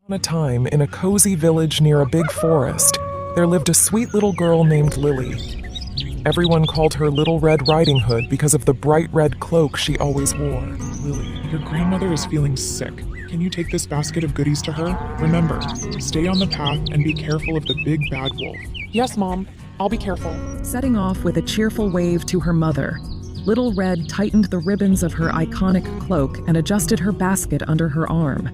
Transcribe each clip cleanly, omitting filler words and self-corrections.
On a time, in a cozy village near a big forest, there lived a sweet little girl named Lily. Everyone called her Little Red Riding Hood because of the bright red cloak she always wore. Lily, your grandmother is feeling sick. Can you take this basket of goodies to her? Remember, stay on the path and be careful of the big bad wolf. Yes, Mom. I'll be careful. Setting off with a cheerful wave to her mother, Little Red tightened the ribbons of her iconic cloak and adjusted her basket under her arm.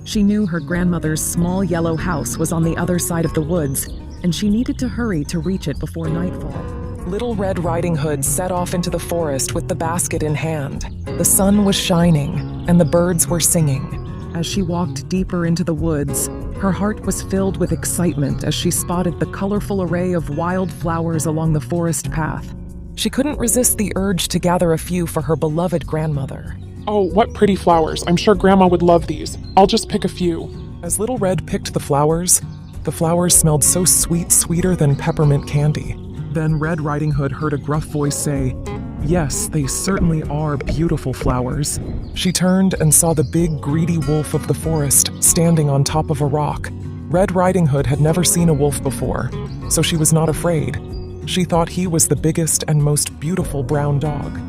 She knew her grandmother's small yellow house was on the other side of the woods, and she needed to hurry to reach it before nightfall. Little Red Riding Hood set off into the forest with the basket in hand. The sun was shining, and the birds were singing. As she walked deeper into the woods, her heart was filled with excitement as she spotted the colorful array of wild flowers along the forest path. She couldn't resist the urge to gather a few for her beloved grandmother. Oh, what pretty flowers. I'm sure Grandma would love these. I'll just pick a few. As Little Red picked the flowers smelled so sweet, sweeter than peppermint candy. Then Red Riding Hood heard a gruff voice say, "Yes, they certainly are beautiful flowers." She turned and saw the big, greedy wolf of the forest standing on top of a rock. Red Riding Hood had never seen a wolf before, so she was not afraid. She thought he was the biggest and most beautiful brown dog.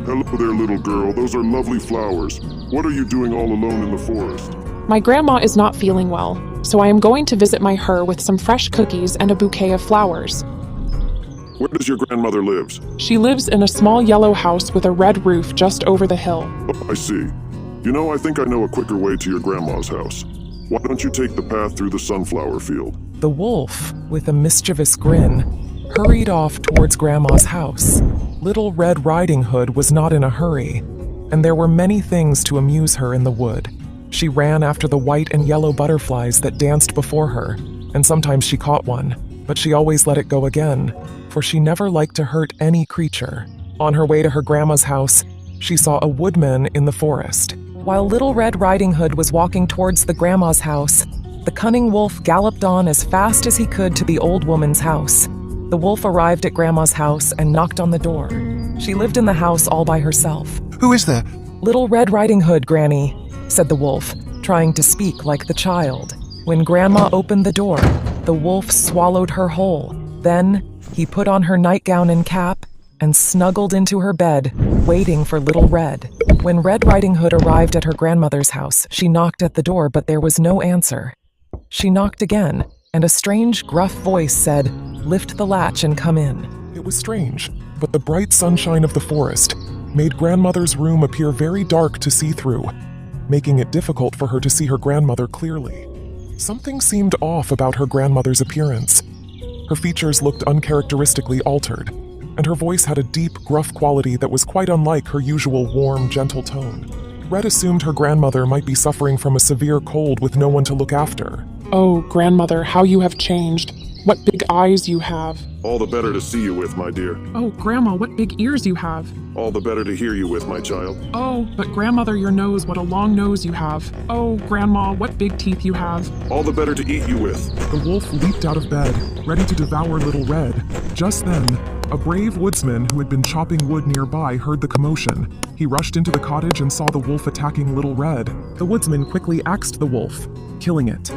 Hello there, little girl. Those are lovely flowers. What are you doing all alone in the forest? My grandma is not feeling well, so I am going to visit her with some fresh cookies and a bouquet of flowers. Where does your grandmother live? She lives in a small yellow house with a red roof just over the hill. Oh, I see. You know, I think I know a quicker way to your grandma's house. Why don't you take the path through the sunflower field? The wolf, with a mischievous grin, hurried off towards Grandma's house. Little Red Riding Hood was not in a hurry, and there were many things to amuse her in the wood. She ran after the white and yellow butterflies that danced before her, and sometimes she caught one, but she always let it go again, for she never liked to hurt any creature. On her way to her grandma's house, she saw a woodman in the forest. While Little Red Riding Hood was walking towards the grandma's house, the cunning wolf galloped on as fast as he could to the old woman's house. The wolf arrived at Grandma's house and knocked on the door. She lived in the house all by herself. Who is there? "Little Red Riding Hood, Granny," said the wolf, trying to speak like the child. When Grandma opened the door, the wolf swallowed her whole. Then he put on her nightgown and cap and snuggled into her bed, waiting for Little Red. When Red Riding Hood arrived at her grandmother's house, she knocked at the door, but there was no answer. She knocked again, and a strange, gruff voice said, "Lift the latch and come in." It was strange, but the bright sunshine of the forest made grandmother's room appear very dark to see through, making it difficult for her to see her grandmother clearly. Something seemed off about her grandmother's appearance. Her features looked uncharacteristically altered, and her voice had a deep, gruff quality that was quite unlike her usual warm, gentle tone. Red assumed her grandmother might be suffering from a severe cold with no one to look after. Oh, Grandmother, how you have changed. What big eyes you have. All the better to see you with, my dear. Oh, Grandma, what big ears you have. All the better to hear you with, my child. Oh, but Grandmother, your nose, what a long nose you have. Oh, Grandma, what big teeth you have. All the better to eat you with. The wolf leaped out of bed, ready to devour Little Red. Just then, a brave woodsman who had been chopping wood nearby heard the commotion. He rushed into the cottage and saw the wolf attacking Little Red. The woodsman quickly axed the wolf, killing it.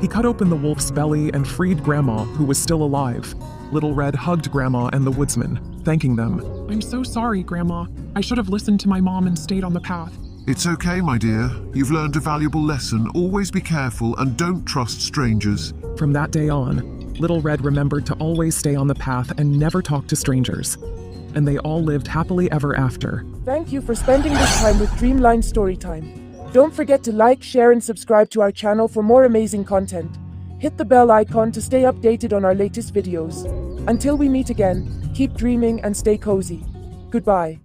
He cut open the wolf's belly and freed Grandma, who was still alive. Little Red hugged Grandma and the woodsman, thanking them. I'm so sorry, Grandma. I should have listened to my mom and stayed on the path. It's okay, my dear. You've learned a valuable lesson. Always be careful and don't trust strangers. From that day on, Little Red remembered to always stay on the path and never talk to strangers. And they all lived happily ever after. Thank you for spending this time with Dreamline Storytime. Don't forget to like, share, and subscribe to our channel for more amazing content. Hit the bell icon to stay updated on our latest videos. Until we meet again, keep dreaming and stay cozy. Goodbye.